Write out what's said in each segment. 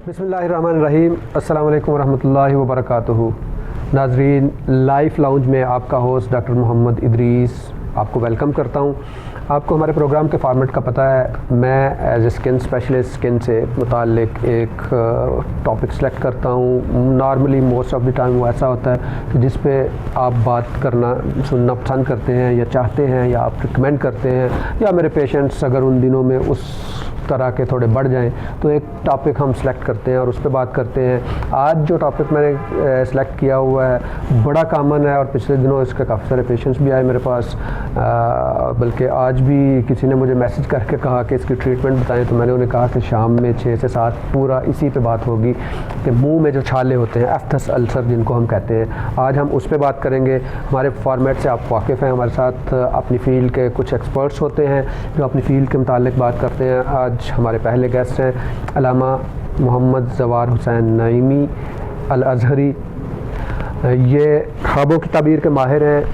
बिस्मिल्लाहिर्रहमानिर्रहीम। अस्सलाम वालेकुम वरहमतुल्लाहि वबरकातुहू। नाजरीन, लाइफ लाउंज में आपका होस्ट डॉक्टर मोहम्मद इदरीस आपको वेलकम करता हूँ। आपको हमारे प्रोग्राम के फॉर्मेट का पता है, मैं as a skin specialist skin से मुताल्लिक एक टॉपिक सेलेक्ट करता हूँ। Normally most of the time वो ऐसा होता है कि जिस पे आप बात करना सुनना पसंद करते हैं या चाहते हैं या आप रिकमेंड करते हैं, या मेरे पेशेंट्स अगर उन दिनों में उस तरह के थोड़े बढ़ जाएं तो एक टॉपिक हम सेलेक्ट करते हैं और उस पर बात करते हैं। आज जो टॉपिक मैंने सेलेक्ट किया हुआ है बड़ा कॉमन है और पिछले दिनों इसके काफ़ी सारे पेशेंट्स भी आए मेरे पास, बल्कि आज भी किसी ने मुझे मैसेज करके कहा कि इसकी ट्रीटमेंट बताएं, तो मैंने उन्हें कहा कि शाम में 6 से 7 पूरा इसी पे बात होगी कि मुंह में जो छाले होते हैं, एफ्थस अल्सर जिनको हम कहते हैं, आज हम उस पर बात करेंगे। हमारे फॉर्मेट से आप वाकिफ़ हैं, हमारे साथ अपनी फ़ील्ड के कुछ एक्सपर्ट्स होते हैं जो अपनी फ़ील्ड के मुतालिक बात करते हैं। आज हमारे पहले गेस्ट हैं अल्लामा मोहम्मद ज़वार हुसैन नईमी अल अज़हरी। ये ख्वाबों की ताबीर के माहिर हैं,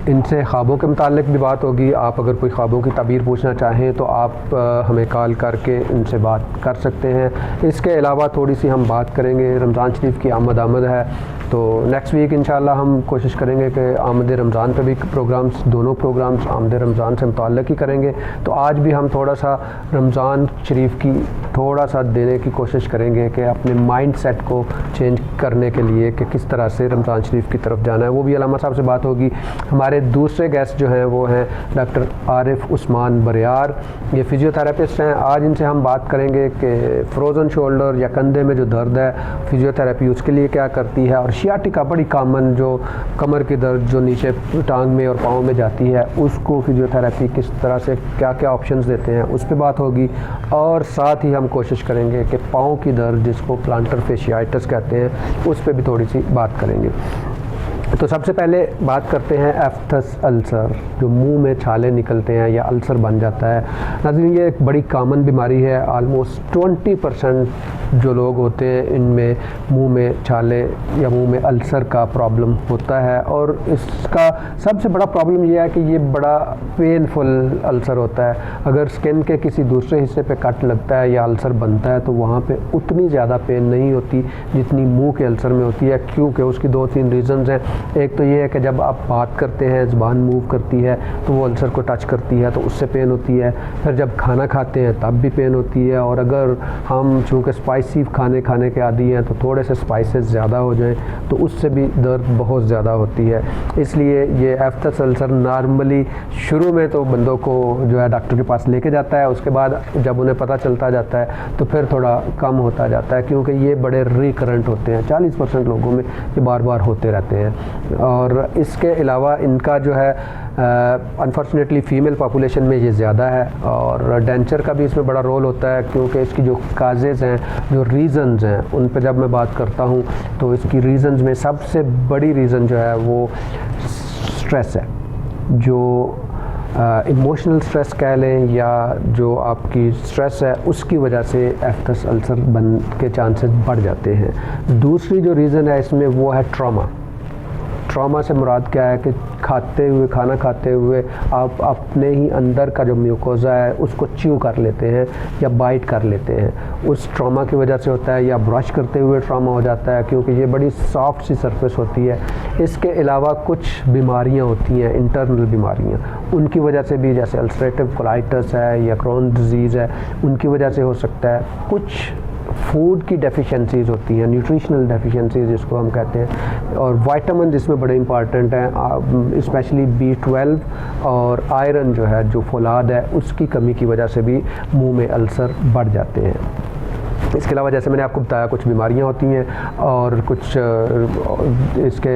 इनसे ख्वाबों के मुतालिक भी बात होगी। आप अगर कोई ख्वाबों की ताबीर पूछना चाहें तो आप हमें कॉल करके इनसे बात कर सकते हैं। इसके अलावा थोड़ी सी हम बात करेंगे, रमज़ान शरीफ की आमद है, तो नेक्स्ट वीक इंशाल्लाह हम कोशिश करेंगे कि आमद रमज़ान पे भी प्रोग्राम्स, दोनों प्रोग्राम्स आमद रमज़ान से मुताल्लिक़ ही करेंगे। तो आज भी हम थोड़ा सा रमज़ान शरीफ की थोड़ा सा देने की कोशिश करेंगे कि अपने माइंड सेट को चेंज करने के लिए कि किस तरह से रमज़ान शरीफ की तरफ जाना है, वो भी अल्लामा साहब से बात होगी। हमारे दूसरे गेस्ट जो हैं वो हैं डॉक्टर आरिफ उस्मान बरियार, ये फ़िज़ियोथेरेपिस्ट हैं। आज इनसे हम बात करेंगे कि फ्रोज़न शोल्डर या कंधे में जो दर्द है, फ़िज़ियोथेरेपी उसके लिए क्या करती है, और शियाटिका बड़ी कॉमन जो कमर की दर्द जो नीचे टांग में और पाँव में जाती है, उसको फ़िज़ियोथेरेपी किस तरह से क्या क्या ऑप्शंस देते हैं उस पर बात होगी। और साथ ही हम कोशिश करेंगे कि पाँव की दर्द जिसको प्लांटर फेशियाइटिस कहते हैं उस पर भी थोड़ी सी बात करेंगे। तो सबसे पहले बात करते हैं एफ्थस अल्सर, जो मुंह में छाले निकलते हैं या अल्सर बन जाता है। नाज़रीन, ये एक बड़ी कॉमन बीमारी है। आलमोस्ट 20% जो लोग होते हैं इनमें मुंह में छाले या मुंह में अल्सर का प्रॉब्लम होता है, और इसका सबसे बड़ा प्रॉब्लम यह है कि ये बड़ा पेनफुल अल्सर होता है। अगर स्किन के किसी दूसरे हिस्से पे कट लगता है या अल्सर बनता है तो वहाँ पे उतनी ज़्यादा पेन नहीं होती जितनी मुंह के अल्सर में होती है, क्योंकि उसकी 2-3 रीज़न्स हैं। एक तो ये है कि जब आप बात करते हैं, ज़ुबान मूव करती है तो वो अल्सर को टच करती है तो उससे पेन होती है। फिर जब खाना खाते हैं तब भी पेन होती है, और अगर हम चूँकि स्पाइसी खाने के आदी हैं तो थोड़े से स्पाइसेस ज़्यादा हो जाएं तो उससे भी दर्द बहुत ज़्यादा होती है। इसलिए ये एफ्थस अल्सर नॉर्मली शुरू में तो बंदों को जो है डॉक्टर के पास लेके जाता है, उसके बाद जब उन्हें पता चलता जाता है तो फिर थोड़ा कम होता जाता है, क्योंकि ये बड़े रिकरेंट होते हैं। 40% लोगों में ये बार बार होते रहते हैं। और इसके अलावा इनका जो है अनफॉर्चुनेटली फ़ीमेल पॉपुलेशन में ये ज़्यादा है, और डेंचर का भी इसमें बड़ा रोल होता है, क्योंकि इसकी जो काजेज़ हैं, जो रीज़न्स हैं, उन पर जब मैं बात करता हूँ तो इसकी रीज़न्स में सबसे बड़ी रीज़न जो है वो स्ट्रेस है। जो इमोशनल स्ट्रेस कह लें या जो आपकी स्ट्रेस है, उसकी वजह से एफ्थस अल्सर बन के चांसेस बढ़ जाते हैं। दूसरी जो रीज़न है इसमें वो है ट्रॉमा। ट्रॉमा से मुराद क्या है कि खाना खाते हुए आप अपने ही अंदर का जो म्यूकोज़ा है उसको च्यू कर लेते हैं या बाइट कर लेते हैं, उस ट्रॉमा की वजह से होता है। या ब्रश करते हुए ट्रॉमा हो जाता है, क्योंकि ये बड़ी सॉफ्ट सी सरफेस होती है। इसके अलावा कुछ बीमारियां होती हैं, इंटरनल बीमारियां, उनकी वजह से भी, जैसे अल्सरेटिव कोलाइटिस है या क्रोन डिजीज़ है, उनकी वजह से हो सकता है। कुछ फूड की डेफिशिएंसीज़ होती हैं, न्यूट्रिशनल डेफिशिएंसीज़ जिसको हम कहते हैं, और विटामिन जिसमें बड़े इंपॉर्टेंट हैं, स्पेशली B12 और आयरन जो है, जो फौलाद है, उसकी कमी की वजह से भी मुंह में अल्सर बढ़ जाते हैं। इसके अलावा जैसे मैंने आपको बताया कुछ बीमारियां होती हैं, और कुछ इसके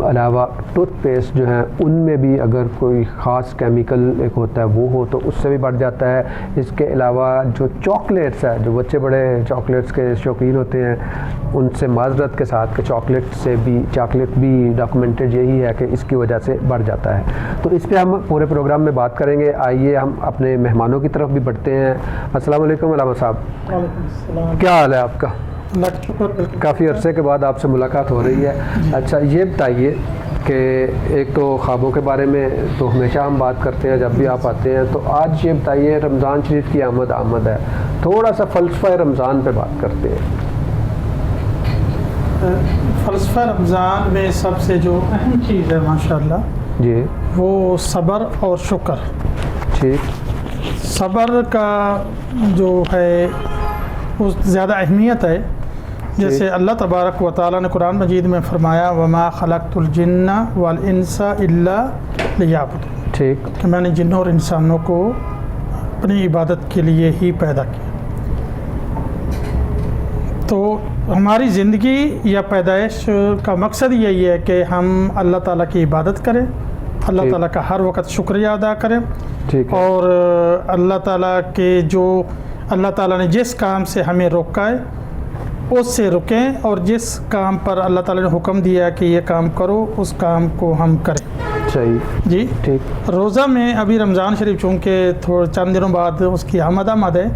अलावा टूथपेस्ट जो हैं उनमें भी अगर कोई ख़ास केमिकल एक होता है वो हो तो उससे भी बढ़ जाता है। इसके अलावा जो चॉकलेट्स है, जो बच्चे बड़े चॉकलेट्स के शौकीन होते हैं, उनसे माजरत के साथ कि चॉकलेट भी डॉक्यूमेंटेड यही है कि इसकी वजह से बढ़ जाता है। तो इस पर हम पूरे प्रोग्राम में बात करेंगे। आइए हम अपने मेहमानों की तरफ भी बढ़ते हैं। अस्सलाम वालेकुम अल्लामा साहब, क्या हाल है आपका? काफ़ी अरसे के बाद आपसे मुलाकात हो रही है। अच्छा, ये बताइए कि एक तो ख्वाबों के बारे में तो हमेशा हम बात करते हैं जब भी आप आते हैं, तो आज ये बताइए रमज़ान शरीफ की आमद है, थोड़ा सा फ़लसफ़ा रमज़ान पे बात करते हैं। फ़लसफ़ा रमज़ान में सबसे जो अहम चीज़ है माशाअल्लाह जी, वो सब्र और शुक्र। ठीक, सब्र का जो है वो ज़्यादा अहमियत है। जैसे अल्लाह तबारक व तआला ने कुरान मजीद में फ़रमाया वमा खलक़तुल जिन्ना वल इंसा इल्ला लियअबुदून, ठीक, कि मैंने जिन्नों और इंसानों को अपनी इबादत के लिए ही पैदा किया। तो हमारी ज़िंदगी या पैदाइश का मकसद यही है कि हम अल्लाह ताला की इबादत करें, अल्लाह ठीक। ताला का हर वक्त शुक्रिया अदा करें, ठीक है, और अल्लाह ताला के जो अल्लाह ताला ने जिस काम से हमें रोका है उससे रुकें, और जिस काम पर अल्लाह ताला ने हुक्म दिया कि ये काम करो उस काम को हम करें। सही, जी, ठीक, रोज़ा में अभी रमज़ान शरीफ चूँकि थोड़े चंद दिनों बाद उसकी आमद है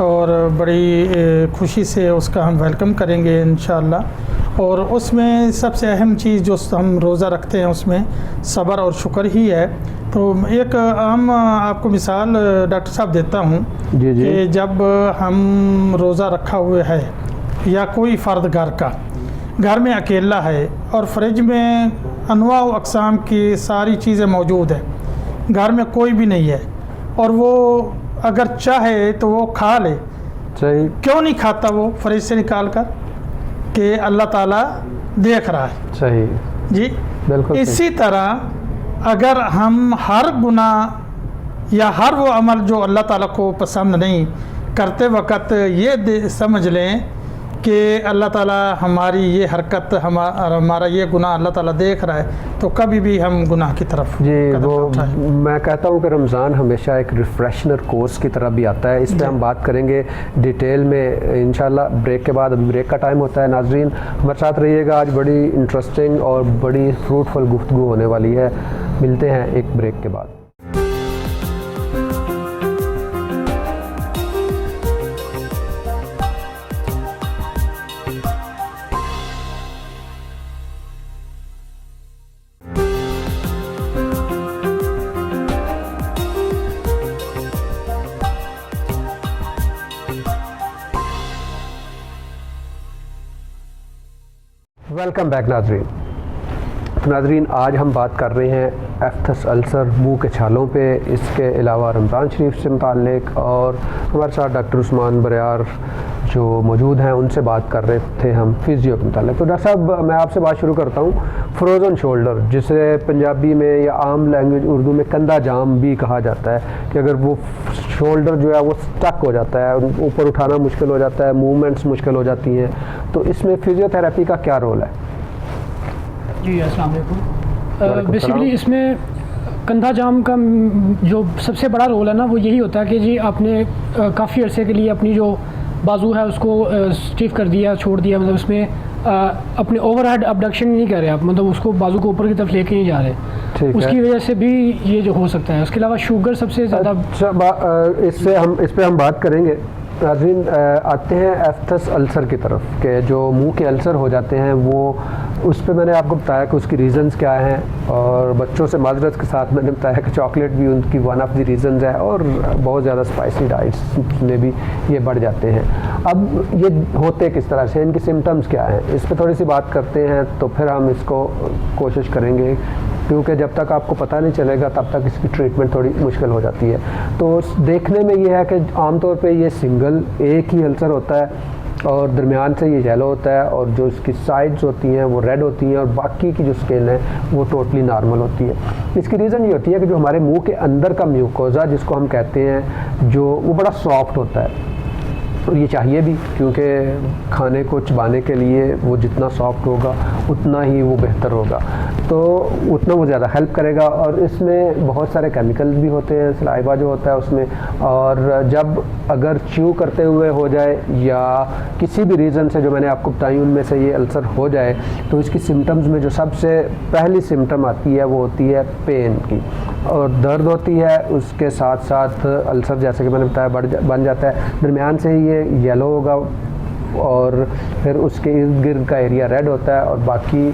और बड़ी खुशी से उसका हम वेलकम करेंगे इंशाअल्लाह। और उसमें सबसे अहम चीज़ जो हम रोज़ा रखते हैं उसमें सब्र और शुक्र ही है। तो एक आम आपको मिसाल डॉक्टर साहब देता हूँ जी, जी, कि जब हम रोज़ा रखा हुआ है या कोई फ़र्द घर में अकेला है और फ्रिज में अनवा व अक़साम की सारी चीज़ें मौजूद है, घर में कोई भी नहीं है और वो अगर चाहे तो वो खा ले, सही, क्यों नहीं खाता वो फ्रिज से निकाल कर, कि अल्लाह ताला देख रहा है। सही, जी, बिल्कुल सही। इसी तरह अगर हम हर गुनाह या हर वो अमल जो अल्लाह ताला को पसंद नहीं करते वक्त ये समझ लें कि अल्लाह ताला हमारी ये हरकत हमारा ये गुनाह अल्लाह ताला देख रहा है, तो कभी भी हम गुनाह की तरफ जी, कदम वो ना उठाएं। मैं कहता हूँ कि रमज़ान हमेशा एक रिफ़्रेशनर कोर्स की तरह भी आता है। इस पे हम बात करेंगे डिटेल में इंशाल्लाह ब्रेक के बाद। अभी ब्रेक का टाइम होता है। नाजरीन हमारे साथ रहिएगा, आज बड़ी इंटरेस्टिंग और बड़ी फ्रूटफुल गुफ्तगू होने वाली है। मिलते हैं एक ब्रेक के बाद। वेलकम बैक नाजरीन। तो नाजरीन आज हम बात कर रहे हैं एफ्थस अल्सर, मुंह के छालों पे, इसके अलावा रमज़ान शरीफ से मुताल्लिक, और हमारे साथ डॉक्टर उस्मान बरियार जो मौजूद हैं उनसे बात कर रहे थे हम फिजियो के मुताल्लिक। तो डॉक्टर साहब मैं आपसे बात शुरू करता हूँ। फ्रोज़न शोल्डर, जिसे पंजाबी में या आम लैंग्वेज उर्दू में कंधा जाम भी कहा जाता है, कि अगर वो शोल्डर जो है वो स्टक हो जाता है, ऊपर उठाना मुश्किल हो जाता है, मूवमेंट्स मुश्किल हो जाती हैं, तो इसमें फिजियोथेरेपी का क्या रोल है? जी अस्सलाम वालेकुम। बेसिकली इसमें कंधा जाम का जो सबसे बड़ा रोल है ना वो यही होता है कि जी आपने काफ़ी अरसे के लिए अपनी जो बाजू है उसको स्टिफ कर दिया, छोड़ दिया, मतलब उसमें अपने ओवरहेड अबडक्शन नहीं कर रहे आप, मतलब उसको बाजू को ऊपर की तरफ लेके नहीं जा रहे, उसकी वजह से भी ये जो हो सकता है। उसके अलावा शुगर सबसे ज़्यादा। अच्छा, इस पे हम बात करेंगे। नाज़रीन आते हैं एफ्थस अल्सर की तरफ, के जो मुंह के अल्सर हो जाते हैं वो, उस पे मैंने आपको बताया कि उसकी रीज़न्स क्या हैं, और बच्चों से माजरत के साथ मैंने बताया कि चॉकलेट भी उनकी वन ऑफ द रीज़न्स है, और बहुत ज़्यादा स्पाइसी डाइट्स में भी ये बढ़ जाते हैं। अब ये होते किस तरह से, इनकी सिम्टम्स क्या हैं, इस पर थोड़ी सी बात करते हैं, तो फिर हम इसको कोशिश करेंगे, क्योंकि जब तक आपको पता नहीं चलेगा तब तक इसकी ट्रीटमेंट थोड़ी मुश्किल हो जाती है। तो देखने में ये है कि आमतौर पे ये सिंगल एक ही अल्सर होता है, और दरमियान से ये येलो होता है, और जो इसकी साइड्स होती हैं वो रेड होती हैं, और बाकी की जो स्किन है वो टोटली नॉर्मल होती है। इसकी रीज़न ये होती है कि जो हमारे मुंह के अंदर का म्यूकोज़ा जिसको हम कहते हैं, जो वो बड़ा सॉफ्ट होता है, और ये चाहिए भी, क्योंकि खाने को चबाने के लिए वो जितना सॉफ्ट होगा उतना ही वो बेहतर होगा, तो उतना वो ज़्यादा हेल्प करेगा। और इसमें बहुत सारे केमिकल्स भी होते हैं, सलाइवा जो होता है उसमें, और जब अगर च्यू करते हुए हो जाए या किसी भी रीज़न से जो मैंने आपको बताई उनमें से ये अल्सर हो जाए, तो इसकी सिम्टम्स में जो सबसे पहली सिम्टम आती है वो होती है पेन की, और दर्द होती है, उसके साथ साथ अल्सर जैसे कि मैंने बताया बन जाता है, दरमियान से ही ये येलो होगा, और फिर उसके इर्द गिर्द का एरिया रेड होता है, और बाकी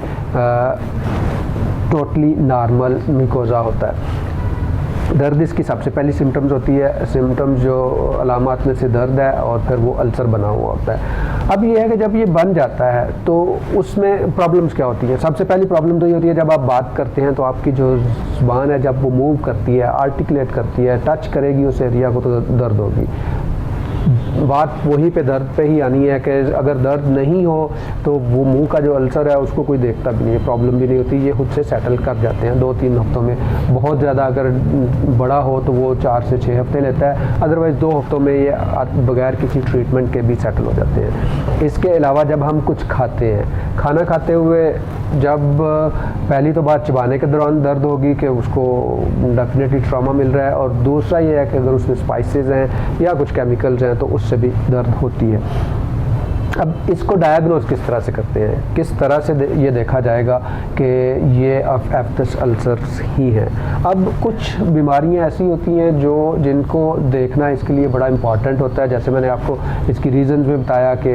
टोटली नॉर्मल म्यूकोज़ा होता है। दर्द इसकी सबसे पहली सिम्टम्स होती है। सिम्टम्स जो अलामात में से दर्द है और फिर वो अल्सर बना हुआ होता है। अब ये है कि जब ये बन जाता है तो उसमें प्रॉब्लम्स क्या होती है। सबसे पहली प्रॉब्लम तो ये होती है जब आप बात करते हैं तो आपकी जो ज़ुबान है जब वो मूव करती है, आर्टिकुलेट करती है, टच करेगी उस एरिया को तो दर्द होगी। बात वहीं पे दर्द पे ही आनी है कि अगर दर्द नहीं हो तो वो मुंह का जो अल्सर है उसको कोई देखता भी नहीं है, प्रॉब्लम भी नहीं होती, ये खुद से सेटल कर जाते हैं 2-3 हफ्तों में। बहुत ज़्यादा अगर बड़ा हो तो वो 4 से 6 हफ्ते लेता है, अदरवाइज़ 2 हफ्तों में ये बगैर किसी ट्रीटमेंट के भी सेटल हो जाते हैं। इसके अलावा जब हम कुछ खाते हैं, खाना खाते हुए जब पहली तो बात चबाने के दौरान दर्द होगी कि उसको डेफिनेटली ट्रॉमा मिल रहा है, और दूसरा ये है कि अगर उसमें स्पाइसेस हैं या कुछ केमिकल्स हैं तो उससे भी दर्द होती है। अब इसको डायग्नोज किस तरह से करते हैं, किस तरह से ये देखा जाएगा कि ये एफ्टस अल्सर्स ही हैं। अब कुछ बीमारियां ऐसी होती हैं जो जिनको देखना इसके लिए बड़ा इंपॉर्टेंट होता है। जैसे मैंने आपको इसकी रीज़न्स में बताया कि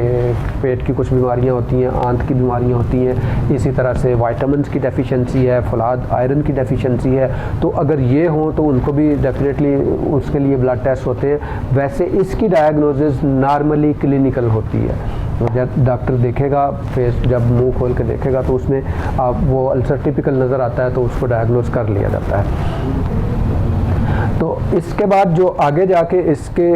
पेट की कुछ बीमारियां होती हैं, आंत की बीमारियां होती हैं, इसी तरह से वाइटामिन्स की डेफिशिएंसी है, फौलाद आयरन की डेफिशिएंसी है। तो अगर ये हो तो उनको भी डेफिनेटली उसके लिए ब्लड टेस्ट होते हैं। वैसे इसकी डायग्नोसिस नॉर्मली क्लिनिकल होती है। जब डॉक्टर देखेगा फेस, जब मुंह खोल के देखेगा तो उसमें आप वो अल्सर टिपिकल नज़र आता है तो उसको डायग्नोज कर लिया जाता है। तो इसके बाद जो आगे जाके इसके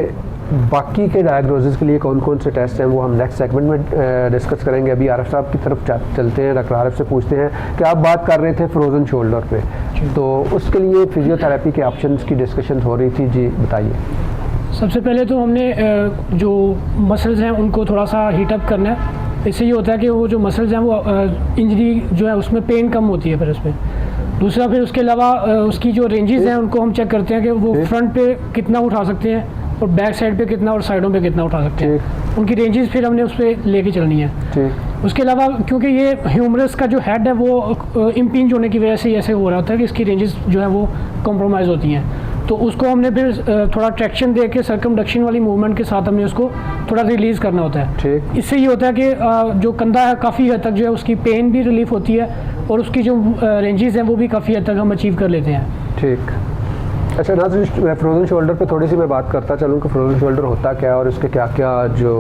बाकी के डायग्नोसिस के लिए कौन कौन से टेस्ट हैं वो हम नेक्स्ट सेगमेंट में डिस्कस करेंगे। अभी आरिफ साहब की तरफ चलते हैं। डॉक्टर आरिफ से पूछते हैं कि आप बात कर रहे थे फ्रोज़न शोल्डर पे, तो उसके लिए फिजियोथेरेपी के ऑप्शंस की डिस्कशन हो रही थी, जी बताइए। सबसे पहले तो हमने जो मसल्स हैं उनको थोड़ा सा हीटअप करना है। इससे ये होता है कि वो जो मसल्स हैं वो इंजरी जो है उसमें पेन कम होती है फिर उसमें। दूसरा फिर उसके अलावा उसकी जो रेंजेस हैं उनको हम चेक करते हैं कि वो फ्रंट पे कितना उठा सकते हैं और बैक साइड पे कितना और साइडों पे कितना उठा सकते हैं। उनकी रेंजेस फिर हमने उस पर लेके चलनी है। उसके अलावा क्योंकि ये ह्यूमरस का जो हेड है वो इम्पिंज होने की वजह से ऐसे हो रहा होता है कि इसकी रेंजेस जो है वो कॉम्प्रोमाइज़ होती हैं। तो उसको हमने फिर थोड़ा ट्रैक्शन दे के सर्कमडक्शन वाली मूवमेंट के साथ हमने उसको थोड़ा रिलीज़ करना होता है। ठीक। इससे ये होता है कि जो कंधा है काफ़ी हद तक जो है उसकी पेन भी रिलीफ होती है और उसकी जो रेंजेस हैं वो भी काफ़ी हद तक हम अचीव कर लेते हैं। ठीक। अच्छा नाज़रीन, फ्रोज़न शोल्डर पे थोड़ी सी मैं बात करता चलूँ कि फ्रोज़न शोल्डर होता क्या है और इसके क्या क्या जो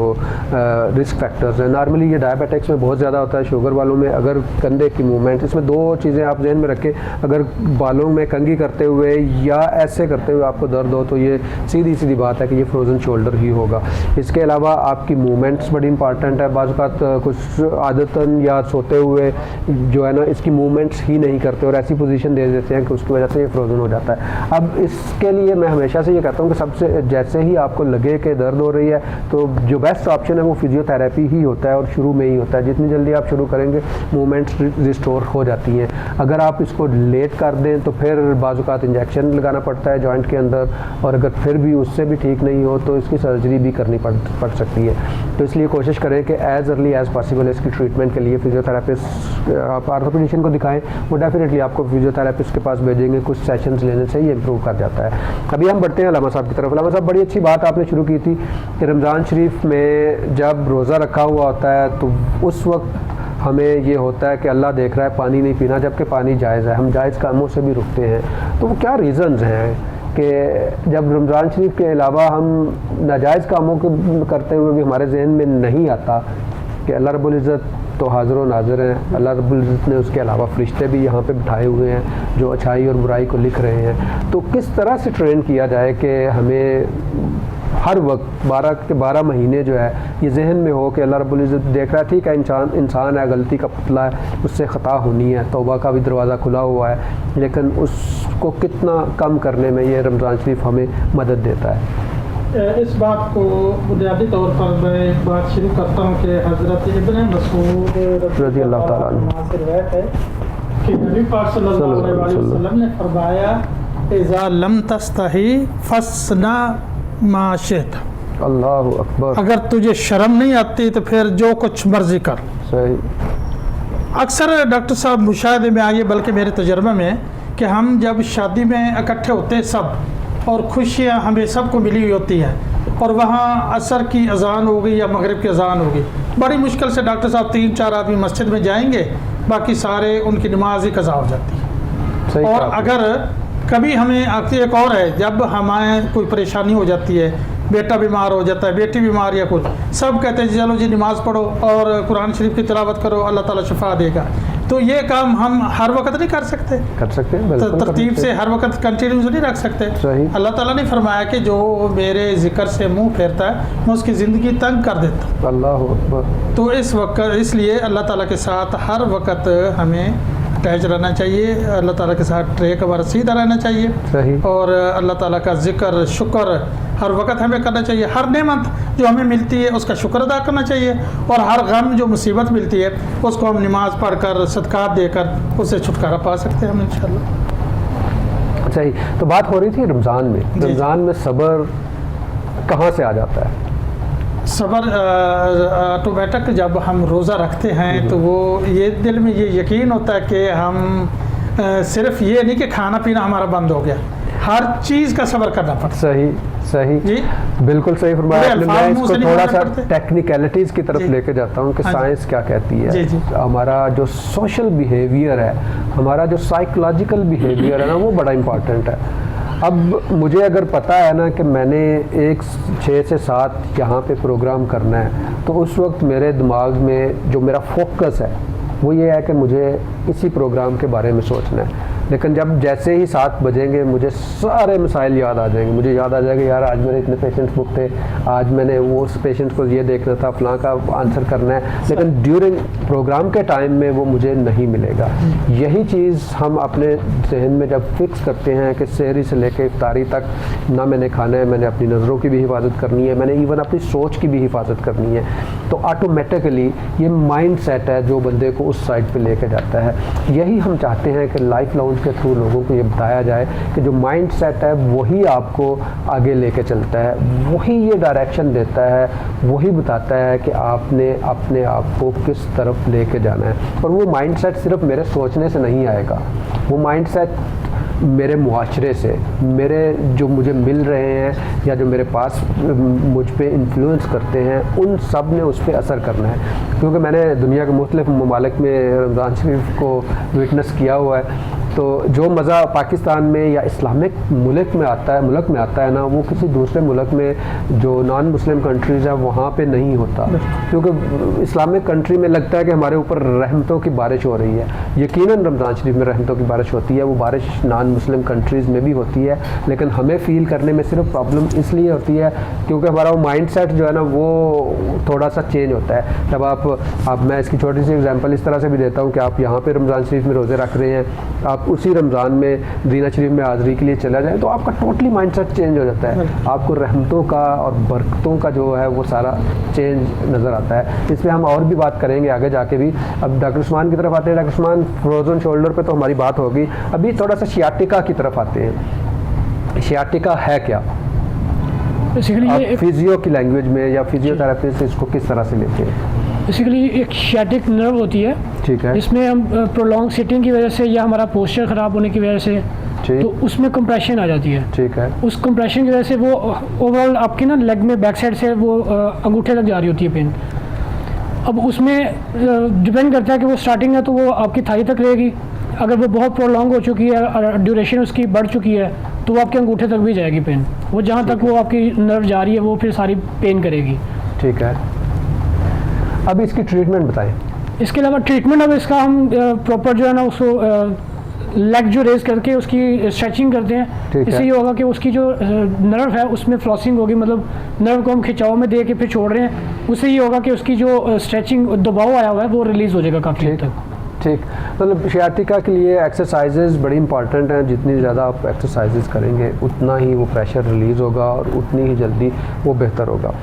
रिस्क फैक्टर्स हैं। नॉर्मली ये डायबिटिक्स में बहुत ज़्यादा होता है, शुगर वालों में। अगर कंधे की मूवमेंट, इसमें 2 चीज़ें आप जहन में रखें, अगर बालों में कंघी करते हुए या ऐसे करते हुए आपको दर्द हो तो ये सीधी सीधी बात है कि ये फ्रोज़न शोल्डर ही होगा। इसके अलावा आपकी मूवमेंट्स बड़ी इंपॉर्टेंट है। बाज़ औक़ात कुछ आदतन या सोते हुए जो है ना इसकी मूवमेंट्स ही नहीं करते और ऐसी पोजीशन दे देते हैं कि उसकी वजह से ये फ्रोज़न हो जाता है। अब इसके लिए मैं हमेशा से ये कहता हूँ कि सबसे जैसे ही आपको लगे कि दर्द हो रही है तो जो बेस्ट ऑप्शन है वो फिजियोथेरेपी ही होता है और शुरू में ही होता है। जितनी जल्दी आप शुरू करेंगे मूवमेंट्स रिस्टोर हो जाती हैं। अगर आप इसको लेट कर दें तो फिर बाज़ औक़ात इंजेक्शन लगाना पड़ता है जॉइंट के अंदर, और अगर फिर भी उससे भी ठीक नहीं हो तो इसकी सर्जरी भी करनी पड़ सकती है। तो इसलिए कोशिश करें कि एज़ अर्ली एज़ पॉसिबल इसकी ट्रीटमेंट के लिए फिजियोथेरेपिस्ट, आप आर्थोपेडिशियन को दिखाएं, वो डेफिनेटली आपको फिजियोथेरेपिस्ट के पास भेजेंगे। कुछ सेशंस लेने से ये इंप्रूव कर जाता है। अभी हम बढ़ते हैं अलामा साहब की तरफ। अलामा साहब, बड़ी अच्छी बात आपने शुरू की थी कि रमज़ान शरीफ में जब रोज़ा रखा हुआ होता है तो उस वक्त हमें ये होता है कि अल्लाह देख रहा है, पानी नहीं पीना, जबकि पानी जायज़ है, हम जायज़ कामों से भी रुकते हैं। तो वो क्या रीज़न्स हैं कि जब रमज़ान शरीफ के अलावा हम नाजायज़ कामों को करते हुए भी हमारे जहन में नहीं आता कि अल्लाह रब्बुल इज़्ज़त तो हाज़िर व नाज़िर हैं, अल्लाह रब्बुल इज़्ज़त ने उसके अलावा फ़रिश्ते भी यहाँ पे बिठाए हुए हैं जो अच्छाई और बुराई को लिख रहे हैं। तो किस तरह से ट्रेन किया जाए कि हमें हर वक्त 12 के 12 महीने जो है ये जहन में हो कि अल्लाह रब्बुल इज़्ज़त देख रहा है, ठीक है इंसान है, गलती का पुतला है, उससे ख़ता होनी है, तौबा का भी दरवाज़ा खुला हुआ है, लेकिन उसको कितना कम करने में ये रमज़ान शरीफ हमें मदद देता है। इस बात को बुनियादी तौर पर मैं एक बात शुरू करता हूँ कि हज़रत इब्न मसूद रज़ियल्लाहु ताला अन्हु से रिवायत है कि नबी पाक सल्लल्लाहु अलैहि वसल्लम ने फरमाया, इज़ा लम तस्तही फस्ना मा शित। अल्लाहु अकबर। अगर तुझे शर्म नहीं आती तो फिर जो कुछ मर्जी कर। सही। अक्सर डॉक्टर साहब मुशाहिदे में आइए, बल्कि मेरे तजर्बे में, कि हम जब शादी में इकट्ठे होते हैं सब, और खुशियाँ हमें सबको मिली हुई होती है, और वहाँ असर की अजान हो गई या मगरिब की अजान हो गई, बड़ी मुश्किल से डॉक्टर साहब 3-4 आदमी मस्जिद में जाएंगे, बाकी सारे उनकी नमाज ही कज़ा हो जाती है। और अगर कभी हमें आती एक और है, जब हमें कोई परेशानी हो जाती है, बेटा बीमार हो जाता है, बेटी बीमार या कुछ, सब कहते हैं चलो जी नमाज़ पढ़ो और कुरान शरीफ की तिलावत करो, अल्लाह ताला शिफा देगा। तो ये काम हम हर वक्त नहीं कर सकते हैं, तरतीब से हर वक्त कंटिन्यूस नहीं रख सकते। अल्लाह ताला ने फरमाया कि जो मेरे जिक्र से मुंह फेरता है मैं उसकी ज़िंदगी तंग कर देता हूँ। अल्लाह अकबर। तो इस वक्त इसलिए अल्लाह ताला के साथ हर वक्त हमें अटैच रहना चाहिए, अल्लाह ताला के साथ ट्रैक पर सीधा रहना चाहिए और अल्लाह ताला का जिक्र शुक्र हर वक्त हमें करना चाहिए। हर नेमत जो हमें मिलती है उसका शुक्र अदा करना चाहिए और हर गम जो मुसीबत मिलती है उसको हम नमाज पढ़कर सदक़ात देकर उससे छुटकारा पा सकते हैं हम इंशाअल्लाह। सही। तो बात हो रही थी रमज़ान में, रमज़ान में सब्र कहाँ से आ जाता है? सब्र ऑटोमेटिक जब हम रोज़ा रखते हैं तो वो ये दिल में ये यकीन होता है कि हम सिर्फ ये नहीं कि खाना पीना हमारा बंद हो गया, हर चीज़ का सब्र करना पड़ता है। सही जी, बिल्कुल सही फरमाया। मैं इसको थोड़ा सा टेक्निकलिटीज़ की तरफ लेके जाता हूँ कि साइंस क्या कहती है। हमारा जो सोशल बिहेवियर है, हमारा जो साइकोलॉजिकल बिहेवियर है ना, वो बड़ा इम्पॉर्टेंट है। अब मुझे अगर पता है ना कि मैंने 6 से 7 यहाँ पे प्रोग्राम करना है, तो उस वक्त मेरे दिमाग में जो मेरा फोकस है वो ये है कि मुझे इसी प्रोग्राम के बारे में सोचना है। लेकिन जब जैसे ही 7 बजेंगे मुझे सारे मसाइल याद आ जाएंगे। मुझे याद आ जाएगा यार आज मेरे इतने पेशेंट्स बुक थे, आज मैंने वो पेशेंट को ये देखना था, फलां का आंसर करना है, लेकिन ड्यूरिंग प्रोग्राम के टाइम में वो मुझे नहीं मिलेगा। यही चीज़ हम अपने जहन में जब फिक्स करते हैं कि सहरी से लेकर इफ्तारी तक ना मैंने खाना है, मैंने अपनी नज़रों की भी हिफाजत करनी है, मैंने इवन अपनी सोच की भी हिफाजत करनी है, तो ऑटोमेटिकली ये माइंड सेट है जो बंदे को उस साइड पे लेके जाता है। यही हम चाहते हैं कि लाइफ लाउंज के थ्रू लोगों को ये बताया जाए कि जो माइंड सेट है वही आपको आगे लेके चलता है, वही ये डायरेक्शन देता है, वही बताता है कि आपने अपने आप को किस तरफ लेके जाना है। और वो माइंड सेट सिर्फ मेरे सोचने से नहीं आएगा, वो माइंड सेट मेरे मुआशरे से, मेरे जो मुझे मिल रहे हैं या जो मेरे पास मुझ पे इन्फ्लुएंस करते हैं, उन सब ने उस पर असर करना है। क्योंकि मैंने दुनिया के मुख्तलिफ ममालिक में रमज़ान शरीफ को विटनेस किया हुआ है, तो जो मज़ा पाकिस्तान में या इस्लामिक मुल्क में आता है ना, वो किसी दूसरे मुल्क में जो नॉन मुस्लिम कंट्रीज़ है वहाँ पे नहीं होता। क्योंकि इस्लामिक कंट्री में लगता है कि हमारे ऊपर रहमतों की बारिश हो रही है। यकीनन रमज़ान शरीफ में रहमतों की बारिश होती है, वो बारिश नॉन मुस्लिम कंट्रीज़ में भी होती है, लेकिन हमें फ़ील करने में सिर्फ प्रॉब्लम इसलिए होती है क्योंकि हमारा वो माइंड सेट जो है ना वो थोड़ा सा चेंज होता है। जब आप मैं इसकी छोटी सी एग्जांपल इस तरह से भी देता हूँ कि आप यहाँ पे रमज़ान शरीफ में रोज़े रख रहे हैं, आप उसी रमज़ान में मदीना शरीफ में हाज़री के लिए चला जाए तो आपका टोटली माइंड सेट चेंज हो जाता है। आपको रहमतों का और बरकतों का जो है वो सारा चेंज नज़र आता है। इस पर हम और भी बात करेंगे आगे जाके भी। अब डॉक्टर उस्मान की तरफ आते हैं। डॉक्टर उस्मान, फ्रोजन शोल्डर पे तो हमारी बात होगी, अभी थोड़ा सा शियाटिका की तरफ आते हैं। शियाटिका है क्या? फिजियो की लैंग्वेज में या फिजियोथेरेपिस्ट इसको किस तरह से लेते हैं? बेसिकली एक शियाटिक नर्व होती है, ठीक है, जिसमें हम प्रोलॉन्ग सिटिंग की वजह से या हमारा पोस्चर ख़राब होने की वजह से तो उसमें कंप्रेशन आ जाती है। ठीक है, उस कंप्रेशन की वजह से वो ओवरऑल आपकी ना लेग में बैक साइड से वो अंगूठे तक जा रही होती है पेन। अब उसमें डिपेंड करता है कि वो स्टार्टिंग है तो वो आपकी थाई तक रहेगी, अगर वो बहुत प्रोलॉन्ग हो चुकी है और ड्यूरेशन उसकी बढ़ चुकी है तो वो आपके अंगूठे तक भी जाएगी पेन। वो जहाँ तक वो आपकी नर्व जा रही है वो फिर सारी पेन करेगी। ठीक है, अब इसकी ट्रीटमेंट बताएं। इसके अलावा ट्रीटमेंट, अब इसका हम प्रॉपर जो है ना उसको लेग जो रेज करके उसकी स्ट्रेचिंग करते हैं। इससे ये होगा कि उसकी जो नर्व है उसमें फ्लॉसिंग होगी, मतलब नर्व को हम खिंचाव में दे के फिर छोड़ रहे हैं, उससे ये होगा कि उसकी जो स्ट्रेचिंग दबाव आया हुआ है वो रिलीज़ हो जाएगा काफ़ी हद तक। ठीक, मतलब शियाटिका के लिए एक्सरसाइजेज बड़ी इंपॉर्टेंट हैं। जितनी ज़्यादा आप एक्सरसाइजेज करेंगे उतना ही वो प्रेशर रिलीज़ होगा और उतनी ही जल्दी वो बेहतर होगा।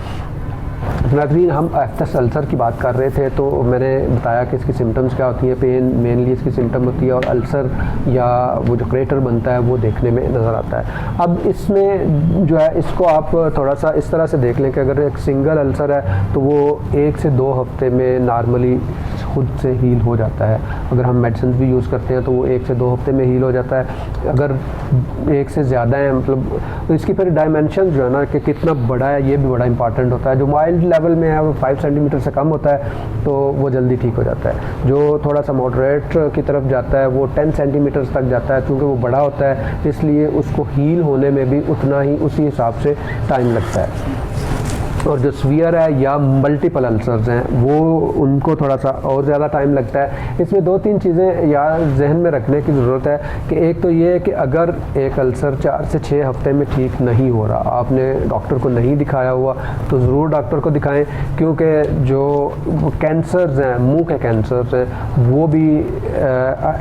नाज़रीन, हम एक्टस अल्सर की बात कर रहे थे तो मैंने बताया कि इसकी सिम्टम्स क्या होती हैं। पेन मेनली इसकी सिम्टम होती है और अल्सर या वो जो क्रेटर बनता है वो देखने में नज़र आता है। अब इसमें जो है इसको आप थोड़ा सा इस तरह से देख लें कि अगर एक सिंगल अल्सर है तो वो 1 से 2 हफ्ते में नॉर्मली खुद से हील हो जाता है। अगर हम मेडिसिन भी यूज़ करते हैं तो वो 1 से 2 हफ्ते में हील हो जाता है। अगर 1 से ज़्यादा है मतलब, तो इसकी फिर डायमेंशन जो है ना कि कितना बड़ा है ये भी बड़ा इंपॉर्टेंट होता है। जो माइल्ड लेवल में है वो 5 सेंटीमीटर से कम होता है तो वो जल्दी ठीक हो जाता है। जो थोड़ा सा मॉडरेट की तरफ जाता है वो 10 सेंटीमीटर तक जाता है, क्योंकि वो बड़ा होता है इसलिए उसको हील होने में भी उतना ही उसी हिसाब से टाइम लगता है। और जो सीवियर है या मल्टीपल अल्सर्स हैं वो उनको थोड़ा सा और ज़्यादा टाइम लगता है। इसमें 2-3 चीज़ें याद जहन में रखने की ज़रूरत है कि एक तो ये है कि अगर एक अल्सर 4 से 6 हफ्ते में ठीक नहीं हो रहा, आपने डॉक्टर को नहीं दिखाया हुआ तो ज़रूर डॉक्टर को दिखाएं, क्योंकि जो कैंसर्स हैं, मुंह के कैंसर्स हैं, वो भी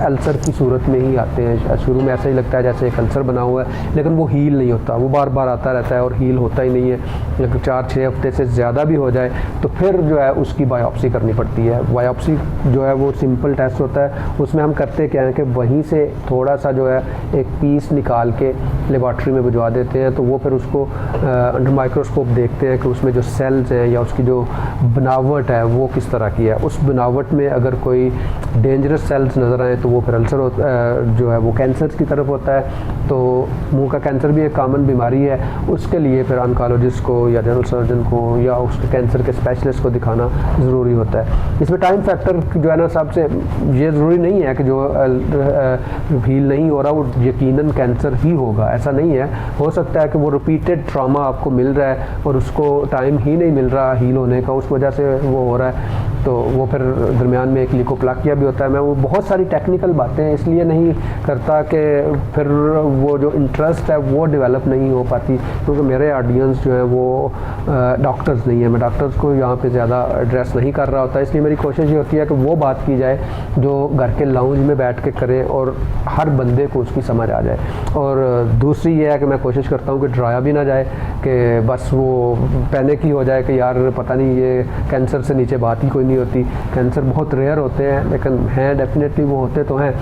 अल्सर की सूरत में ही आते हैं। शुरू में ऐसा ही लगता है जैसे एक अल्सर बना हुआ है, लेकिन वो हील नहीं होता, वो बार बार आता रहता है और हील होता ही नहीं है। अगर 4-6 हफ्ते से ज़्यादा भी हो जाए तो फिर जो है उसकी बायोप्सी करनी पड़ती है। बायोप्सी जो है वो सिंपल टेस्ट होता है, उसमें हम करते क्या है कि वहीं से थोड़ा सा जो है एक पीस निकाल के लेबॉर्ट्री में भिजवा देते हैं, तो वो फिर उसको अंडर माइक्रोस्कोप देखते हैं कि उसमें जो सेल्स हैं या उसकी जो बनावट है वो किस तरह की है। उस बनावट में अगर कोई डेंजरस सेल्स नज़र आए तो वो फिर अल्सर जो है वो कैंसर की तरफ होता है। तो मुंह का कैंसर भी एक कॉमन बीमारी है, उसके लिए फिर ऑन्कोलॉजिस्ट को या जनरल सर्जन को या उसके कैंसर के स्पेशलिस्ट को दिखाना ज़रूरी होता है। इसमें टाइम फैक्टर जो है ना, सबसे ये ज़रूरी नहीं है कि जो हील नहीं हो रहा वो यकीनन कैंसर ही होगा, ऐसा नहीं है। हो सकता है कि वो रिपीटेड ट्रॉमा आपको मिल रहा है और उसको टाइम ही नहीं मिल रहा हील होने का, उस वजह से वो हो रहा है। तो वो फिर दरमियान में एक ल्यूकोप्लाकिया भी होता है। मैं वो बहुत सारी टेक्निकल बातें इसलिए नहीं करता कि फिर वो जो इंटरेस्ट है वो डेवलप नहीं हो पाती, क्योंकि मेरे ऑडियंस जो है वो डॉक्टर्स नहीं है। मैं डॉक्टर्स को यहाँ पे ज़्यादा एड्रेस नहीं कर रहा होता, इसलिए मेरी कोशिश ये होती है कि वो बात की जाए जो घर के लाउंज में बैठ के करें और हर बंदे को उसकी समझ आ जाए। और दूसरी ये है कि मैं कोशिश करता हूँ कि डराया भी ना जाए कि बस वो पैनिक ही हो जाए कि यार पता नहीं ये कैंसर से नीचे बात ही कोई नहीं होती। कैंसर बहुत रेयर होते हैं, लेकिन हैं डेफिनेटली, वो होते तो हैं।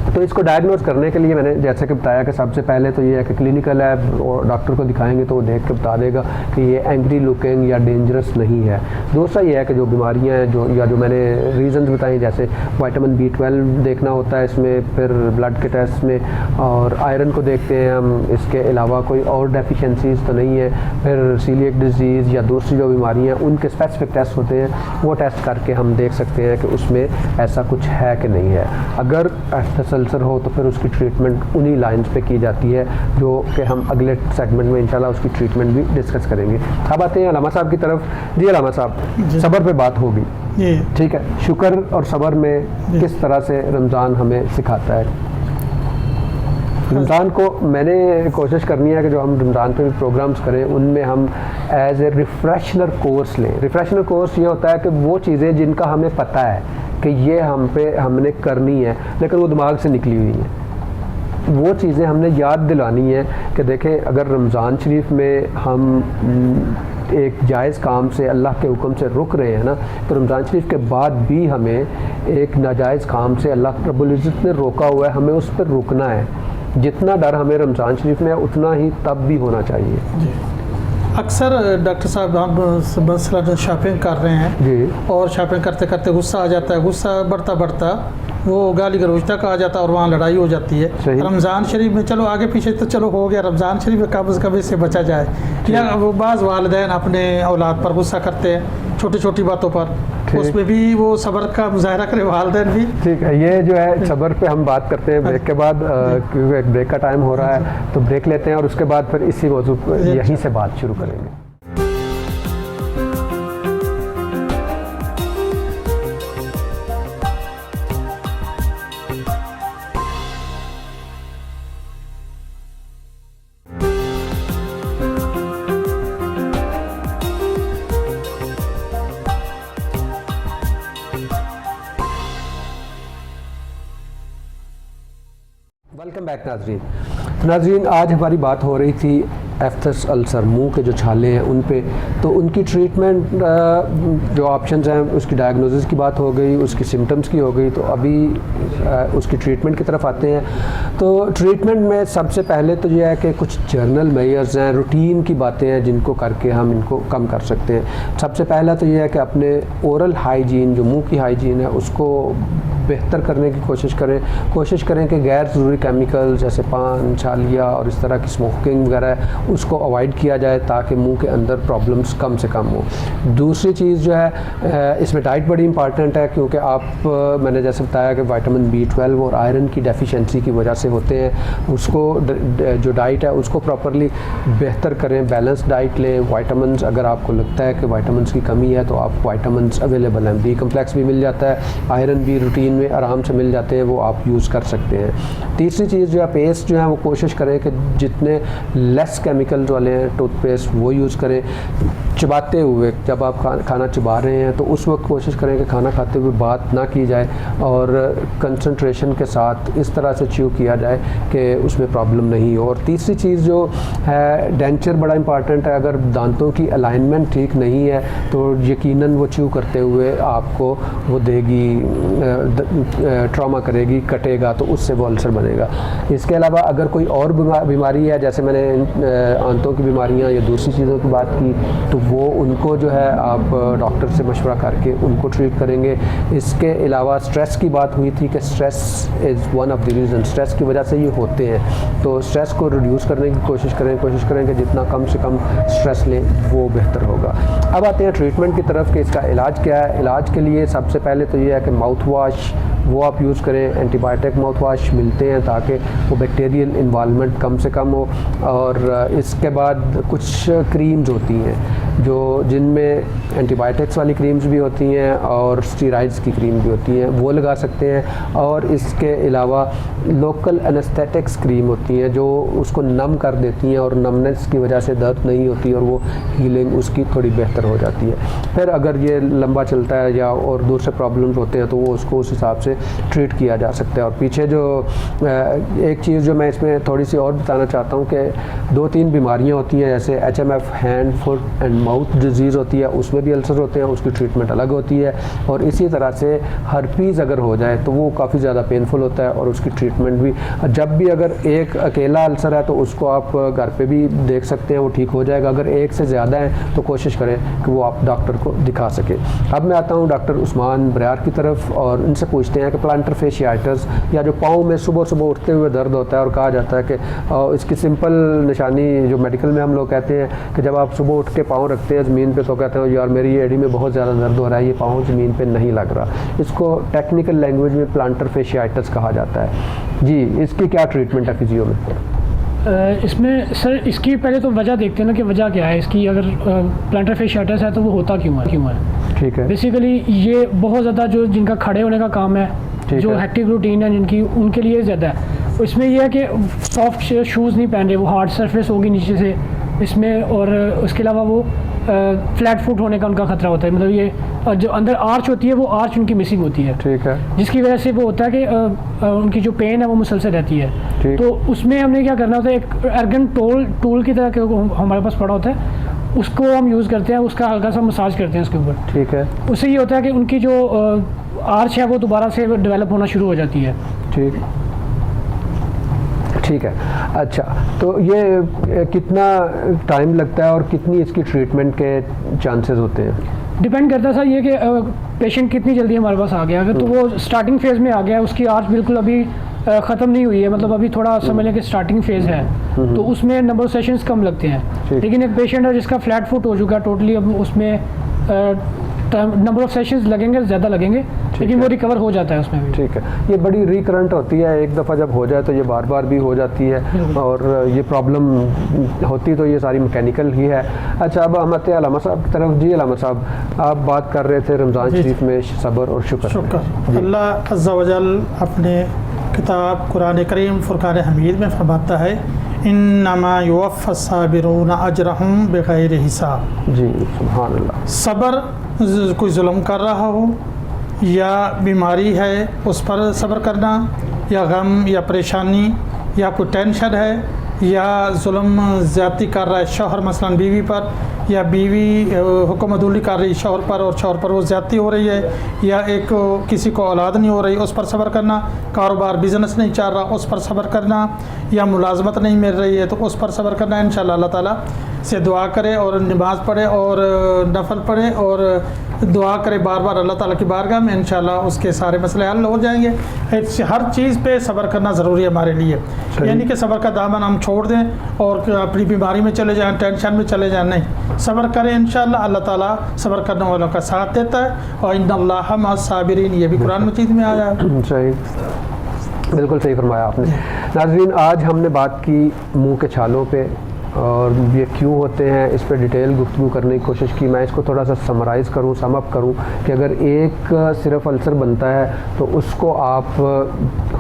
तो इसको डायग्नोज करने के लिए मैंने जैसे कि बताया कि सबसे पहले तो ये है कि क्लिनिकल है और डॉक्टर को दिखाएंगे तो वो देख के बता देगा कि ये एंग्री लुकिंग या डेंजरस नहीं है। दूसरा ये है कि जो बीमारियां हैं जो मैंने रीजंस बताई, जैसे विटामिन B12 देखना होता है इसमें, फिर ब्लड के टेस्ट में, और आयरन को देखते हैं हम। इसके अलावा कोई और डेफिशिएंसीज तो नहीं है। फिर सीलिएक डिजीज़ या दूसरी जो बीमारियाँ हैं उनके स्पेसिफिक टेस्ट होते हैं, वो टेस्ट करके हम देख सकते हैं कि उसमें ऐसा कुछ है कि नहीं है। अगर अल्सर हो तो फिर उसकी ट्रीटमेंट उन्हीं लाइंस पे की जाती है जो कि हम अगले सेगमेंट में इंशाल्लाह उसकी ट्रीटमेंट भी डिस्कस करेंगे। अब आते हैं अलामा साहब की तरफ। जी अलामा साहब, सब्र पे बात होगी, ठीक है। शुक्र और सब्र में किस तरह से रमज़ान हमें सिखाता है? रमज़ान को मैंने कोशिश करनी है कि जो हम रमज़ान पे भी प्रोग्राम्स करें उनमें हम एज ए रिफ्रेशनर कोर्स लें। रिफ्रेशनर कोर्स ये होता है कि वो चीज़ें जिनका हमें पता है कि ये हमने करनी है लेकिन वो दिमाग से निकली हुई हैं, वो चीज़ें हमने याद दिलानी है कि देखें अगर रमज़ान शरीफ में हम एक जायज़ काम से अल्लाह के हुक्म से रुक रहे हैं ना, तो रमज़ान शरीफ के बाद भी हमें एक नाजायज़ काम से अल्लाह रब्बुल इज़्ज़त ने रोका हुआ है, हमें उस पर रुकना है। जितना डर हमें रमज़ान शरीफ में है उतना ही तब भी होना चाहिए। अक्सर डॉक्टर साहब हम मसलन शॉपिंग कर रहे हैं जी, और शॉपिंग करते करते गुस्सा आ जाता है, गुस्सा बढ़ता बढ़ता वो गाली गलौज तक आ जाता है और वहाँ लड़ाई हो जाती है। रमज़ान शरीफ में चलो आगे पीछे तो चलो हो गया, रमज़ान शरीफ में कब से इससे बचा जाए। या वो बाज़ वालिदैन अपने औलाद पर गुस्सा करते हैं छोटी छोटी बातों पर, उसमें भी वो सब्र का मुजाहरा करे वालिदैन भी। ठीक है, ये जो है सब्र पे हम बात करते हैं ब्रेक के बाद, क्योंकि एक ब्रेक का टाइम हो रहा है तो ब्रेक लेते हैं और उसके बाद फिर इसी मौजू पर यहीं से बात शुरू करेंगे। वेलकम बैक नाजरीन। आज हमारी बात हो रही थी एफ्थस अल्सर, मुंह के जो छाले हैं उन पे, तो उनकी ट्रीटमेंट जो ऑप्शंस हैं, उसकी डायग्नोसिस की बात हो गई, उसकी सिम्टम्स की हो गई, तो अभी उसकी ट्रीटमेंट की तरफ आते हैं। तो ट्रीटमेंट में सबसे पहले तो ये है कि कुछ जर्नल मेजर्स हैं, रूटीन की बातें हैं जिनको करके हम इनको कम कर सकते हैं। सबसे पहला तो ये है कि अपने ओरल हाइजीन, जो मुंह की हाइजीन है, उसको बेहतर करने की कोशिश करें कि गैर ज़रूरी केमिकल जैसे पान, छालिया और इस तरह की स्मोकिंग वगैरह है उसको अवॉइड किया जाए ताकि मुंह के अंदर प्रॉब्लम्स कम से कम हो। दूसरी चीज़ जो है इसमें डाइट बड़ी इंपॉर्टेंट है, क्योंकि मैंने जैसे बताया कि विटामिन B12 और आयरन की डेफिशिएंसी की वजह से होते हैं। उसको जो डाइट है उसको प्रॉपरली बेहतर करें, बैलेंस डाइट लें। विटामिन्स, अगर आपको लगता है कि विटामिन्स की कमी है तो आप विटामिन्स अवेलेबल हैं, B कम्प्लेक्स भी मिल जाता है, आयरन भी रूटीन में आराम से मिल जाते हैं, वो आप यूज़ कर सकते हैं। तीसरी चीज़ जो है, पेस्ट जो है वो कोशिश करें कि जितने लेस केमिकल्स वाले हैं टूथपेस्ट वो यूज़ करें। चबाते हुए, जब आप खाना चबा रहे हैं तो उस वक्त कोशिश करें कि खाना खाते हुए बात ना की जाए और कंसंट्रेशन के साथ इस तरह से च्यू किया जाए कि उसमें प्रॉब्लम नहीं हो। और तीसरी चीज़ जो है, डेंचर बड़ा इंपॉर्टेंट है। अगर दांतों की अलाइनमेंट ठीक नहीं है तो यकीनन वो च्यू करते हुए आपको वो देगी, ट्रॉमा करेगी, कटेगा, तो उससे वो अल्सर बनेगा। इसके अलावा अगर कोई और बीमारी है, जैसे मैंने आंतों की बीमारियां या दूसरी चीज़ों की बात की, तो वो उनको जो है आप डॉक्टर से मशवरा करके उनको ट्रीट करेंगे। इसके अलावा स्ट्रेस की बात हुई थी कि stress is one of the reason, stress की वजह से ये होते हैं, तो स्ट्रेस को रिड्यूस करने की कोशिश करें कि जितना कम से कम स्ट्रेस लें वो बेहतर होगा। अब आते हैं ट्रीटमेंट की तरफ कि इसका इलाज क्या है। इलाज के लिए सबसे पहले तो ये है कि माउथ वाश वो आप यूज़ करें। एंटीबायोटिक माउथ वाश मिलते हैं ताकि वो बैक्टीरियल इन्वॉल्वमेंट कम से कम हो। और इसके बाद कुछ क्रीम्स होती हैं जिनमें एंटीबायोटिक्स वाली क्रीम्स भी होती हैं और स्टीराइड्स की क्रीम भी होती हैं, वो लगा सकते हैं। और इसके अलावा लोकल एनेस्थेटिक्स क्रीम होती हैं जो उसको नम कर देती हैं और नमनेस की वजह से दर्द नहीं होती और वो हीलिंग उसकी थोड़ी बेहतर हो जाती है। फिर अगर ये लंबा चलता है या और दूसरे प्रॉब्लम्स होते हैं तो वो उसको उस हिसाब से ट्रीट किया जा सकता है। और पीछे जो एक चीज़ जो मैं इसमें थोड़ी सी और बताना चाहता हूँ कि 2-3 बीमारियाँ होती हैं, जैसे HMF hand, foot and mouth disease होती है, उसमें भी अल्सर होते हैं, उसकी ट्रीटमेंट अलग होती है। और इसी तरह से हर्पीज़ अगर हो जाए तो वो काफ़ी ज़्यादा पेनफुल होता है और उसकी ट्रीटमेंट भी, जब भी अगर एक अकेला अल्सर है तो उसको आप घर पे भी देख सकते हैं, वो ठीक हो जाएगा। अगर एक से ज़्यादा है तो कोशिश करें कि वो आप डॉक्टर को दिखा सकें। अब मैं आता हूँ डॉक्टर उस्मान बरियार की तरफ और इनसे पूछते हैं कि प्लांटर फेशियाइटिस या जो पाँव में सुबह सुबह उठते हुए दर्द होता है और कहा जाता है कि इसकी सिंपल निशानी जो मेडिकल में हम लोग कहते हैं कि जब आप सुबह उठ के पाँव रखते हैं ज़मीन पे तो कहते हैं यार मेरी एड़ी में बहुत ज़्यादा दर्द हो रहा है, ये पाँव ज़मीन पे नहीं लग रहा। इसको टेक्निकल लैंग्वेज में प्लांटर फेशियाइटिस कहा जाता है। जी, इसकी क्या ट्रीटमेंट है फिजियो में? इसमें सर इसकी पहले तो वजह देखते हैं ना कि वजह क्या है इसकी। अगर प्लांटर फेशियाइटिस है तो वो होता क्यों है। ठीक है। बेसिकली ये बहुत ज़्यादा जो जिनका खड़े होने का काम है, जो हेक्टिक रूटीन है जिनकी, उनके लिए ज़्यादा है। इसमें यह है कि सॉफ्ट शूज़ नहीं पहन रहे, वो हार्ड सरफेस होगी नीचे से इसमें। और उसके अलावा वो फ्लैट फुट होने का उनका ख़तरा होता है, मतलब ये जो अंदर आर्च होती है वो आर्च उनकी मिसिंग होती है। ठीक है। जिसकी वजह से वो होता है कि उनकी जो पेन है वो मुसलसल रहती है। तो उसमें हमने क्या करना होता है, एक एर्गन टूल की तरह हमारे पास पड़ा होता है, उसको हम यूज़ करते हैं, उसका हल्का सा मसाज करते हैं उसके ऊपर। ठीक है। उससे ये होता है कि उनकी जो आर्च है वो दोबारा से डेवलप होना शुरू हो जाती है। ठीक है। अच्छा, तो ये कितना टाइम लगता है और कितनी इसकी ट्रीटमेंट के चांसेस होते हैं? डिपेंड करता है सर ये कि पेशेंट कितनी जल्दी हमारे पास आ गया। अगर तो वो स्टार्टिंग फेज़ में आ गया, उसकी आर्च बिल्कुल अभी ख़त्म नहीं हुई है, मतलब अभी थोड़ा समझ लें कि स्टार्टिंग फेज़ है, तो उसमें नंबर ऑफ सेशंस कम लगते हैं। लेकिन एक पेशेंट है जिसका फ्लैट फुट हो चुका है टोटली, अब उसमें नंबर ऑफ सेशंस लगेंगे, ज़्यादा लगेंगे, लेकिन वो रिकवर हो जाता है उसमें भी। ठीक है। ये बड़ी रिकरेंट होती है, एक दफ़ा जब हो जाए तो ये बार बार भी हो जाती है और ये प्रॉब्लम होती तो ये सारी मैकेनिकल ही है। अच्छा, अब हम आते हैं अलामा साहब की तरफ। जी अलामा साहब, आप बात कर रहे थे रमज़ान शरीफ में सब्र और शुक्र। अल्लाह अज़्ज़ा वजल अपने किताब कुरान करीम फुरक़ान हमीद में फरमाता है, इन्नमा युवफ़्फ़स-साबिरून अजरहुम बिग़ैरि हिसाब। जी सुभान अल्लाह। सब्र, कोई जुल्म कर रहा हो या बीमारी है उस पर सब्र करना, या गम या परेशानी या कोई टेंशन है या जुल्म ज़्यादती कर रहा है शौहर मसलन बीवी पर, या बीवी हुक्म अदूली कर रही शौहर पर और शौहर पर वो ज़्यादती हो रही है, या एक किसी को औलाद नहीं हो रही उस पर सब्र करना, कारोबार बिज़नेस नहीं चल रहा उस पर सब्र करना, या मुलाजमत नहीं मिल रही है तो उस पर सब्र करना। इंशाअल्लाह अल्लाह ताला से दुआ करे और नमाज़ पढ़े और नफल पढ़े और दुआ करे बार बार अल्लाह ताला की बारगाह में, इंशाअल्लाह उसके सारे मसले हल हो जाएंगे। हर चीज़ पे सब्र करना ज़रूरी है हमारे लिए, यानी कि सब्र का दामन हम छोड़ दें और अपनी बीमारी में चले जाएं, टेंशन में चले जाएं, नहीं, सब्र करें। इंशाअल्लाह अल्लाह ताला सब्र करने वालों का साथ देता है और इन्नल्लाह मअस-साबिरीन, ये भी कुरान मजीद में आया है। सही, बिल्कुल सही फरमाया आपने। नाज़रीन, आज हमने बात की मुंह के छालों पे और ये क्यों होते हैं इस पर डिटेल गुफ्तगू करने की कोशिश की। मैं इसको थोड़ा सा समराइज़ करूँ, सम अप करूँ कि अगर एक सिर्फ अल्सर बनता है तो उसको आप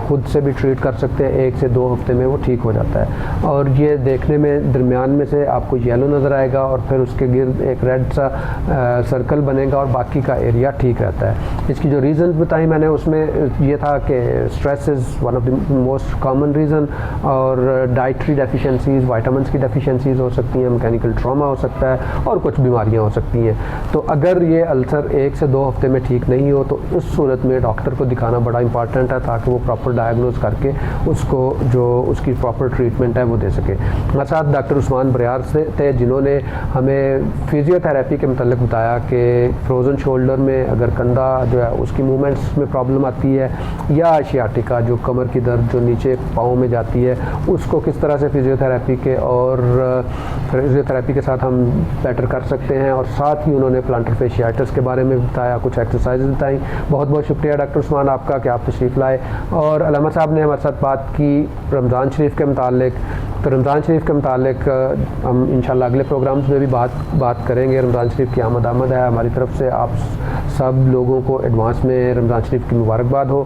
खुद से भी ट्रीट कर सकते हैं, 1 से 2 हफ्ते में वो ठीक हो जाता है। और ये देखने में दरमियान में से आपको येलो नज़र आएगा और फिर उसके गिर्द एक रेड सा सर्कल बनेगा और बाकी का एरिया ठीक रहता है। इसकी जो रीज़न बताई मैंने उसमें ये था कि stress is one of the most common reason, और डाइटरी डेफिशिएंसीज़, वाइटामिन्स की डेफिशिएंसीज़ हो सकती हैं, मैकेनिकल ट्रॉमा हो सकता है और कुछ बीमारियां हो सकती हैं। तो अगर ये अल्सर 1 से 2 हफ्ते में ठीक नहीं हो तो उस सूरत में डॉक्टर को दिखाना बड़ा इंपॉर्टेंट है ताकि वो प्रॉपर डायग्नोज करके उसको जो उसकी प्रॉपर ट्रीटमेंट है वो दे सके। हमारे साथ डॉक्टर उस्मान बरियार से थे जिन्होंने हमें फिजियोथेरेपी के मतलब बताया कि फ्रोज़न शोल्डर में अगर कंधा जो है उसकी मूवमेंट्स में प्रॉब्लम आती है, या शियाटिका जो कमर की दर्द जो नीचे पाँव में जाती है, उसको किस तरह से फिजियोथेरेपी के और फिजियोथेरेपी के साथ हम बेटर कर सकते हैं। और साथ ही उन्होंने प्लांटर फेशियाइटिस के बारे में बताया, कुछ एक्सरसाइज बताई। बहुत बहुत शुक्रिया डॉक्टर उस्मान आपका कि आप तशरीफ़ लाए। और अलामा साहब ने हमारे साथ बात की रमज़ान शरीफ के मुतालिक। तो रमज़ान शरीफ के मुतालिक हम इंशाल्लाह अगले प्रोग्राम्स में भी बात करेंगे। रमज़ान शरीफ की आमद है हमारी तरफ से, आप सब लोगों को एडवांस में रमज़ान शरीफ की मुबारकबाद हो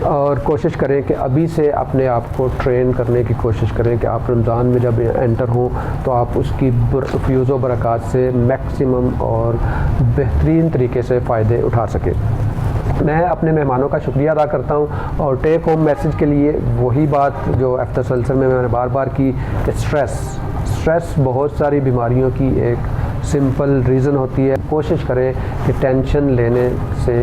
और कोशिश करें कि अभी से अपने आप को ट्रेन करने की कोशिश करें कि आप रमज़ान में जब एंटर हों तो आप उसकी फ्यूज़ व बरक़ात से मैक्सिमम और बेहतरीन तरीके से फ़ायदे उठा सकें। मैं अपने मेहमानों का शुक्रिया अदा करता हूं और टेक होम मैसेज के लिए वही बात जो आफ्टर सल्सर में मैंने बार बार की कि स्ट्रेस बहुत सारी बीमारियों की एक सिंपल रीज़न होती है। कोशिश करें कि टेंशन लेने से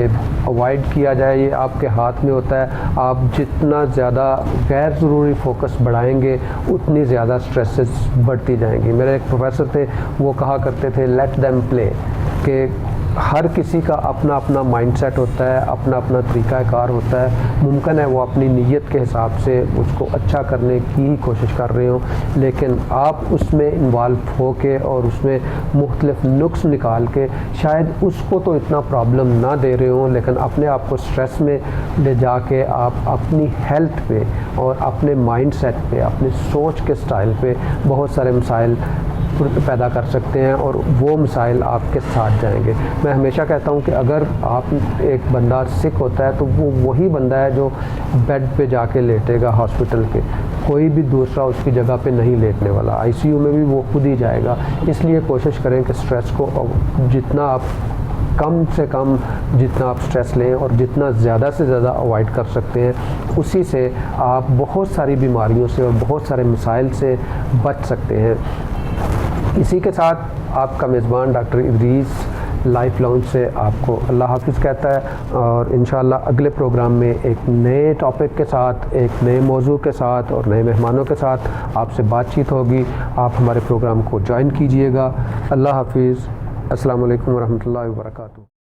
अवॉइड किया जाए, ये आपके हाथ में होता है। आप जितना ज़्यादा गैर ज़रूरी फोकस बढ़ाएंगे उतनी ज़्यादा स्ट्रेसेस बढ़ती जाएंगी। मेरे एक प्रोफेसर थे, वो कहा करते थे लेट देम प्ले, कि हर किसी का अपना अपना माइंडसेट होता है, अपना अपना तरीक़ाकार होता है। मुमकिन है वो अपनी नीयत के हिसाब से उसको अच्छा करने की ही कोशिश कर रहे हो, लेकिन आप उसमें इन्वॉल्व हो के और उसमें मुख्तलिफ नुक्स निकाल के शायद उसको तो इतना प्रॉब्लम ना दे रहे हो, लेकिन अपने आप को स्ट्रेस में ले जाके आप अपनी हेल्थ पे और अपने माइंडसेट पे, अपनी सोच के स्टाइल पे बहुत सारे मसाइल पैदा कर सकते हैं और वो मसाइल आपके साथ जाएंगे। मैं हमेशा कहता हूँ कि अगर आप एक बंदा सिक होता है तो वो वही बंदा है जो बेड पे जाके लेटेगा हॉस्पिटल के, कोई भी दूसरा उसकी जगह पे नहीं लेटने वाला। आईसीयू में भी वो खुद ही जाएगा। इसलिए कोशिश करें कि स्ट्रेस को जितना आप कम से कम जितना आप स्ट्रेस लें और जितना ज़्यादा से ज़्यादा अवॉइड कर सकते हैं, उसी से आप बहुत सारी बीमारियों से और बहुत सारे मसाइल से बच सकते हैं। इसी के साथ आपका मेज़बान डॉक्टर इदरीस लाइफ लाउंज से आपको अल्लाह हाफिज़ कहता है और इंशाअल्लाह अगले प्रोग्राम में एक नए टॉपिक के साथ, एक नए मौजू के साथ और नए मेहमानों के साथ आपसे बातचीत होगी। आप हमारे प्रोग्राम को ज्वाइन कीजिएगा। अल्लाह हाफिज़। अस्सलामु अलैकुम वरहमतुल्लाहि वबरकातुहू।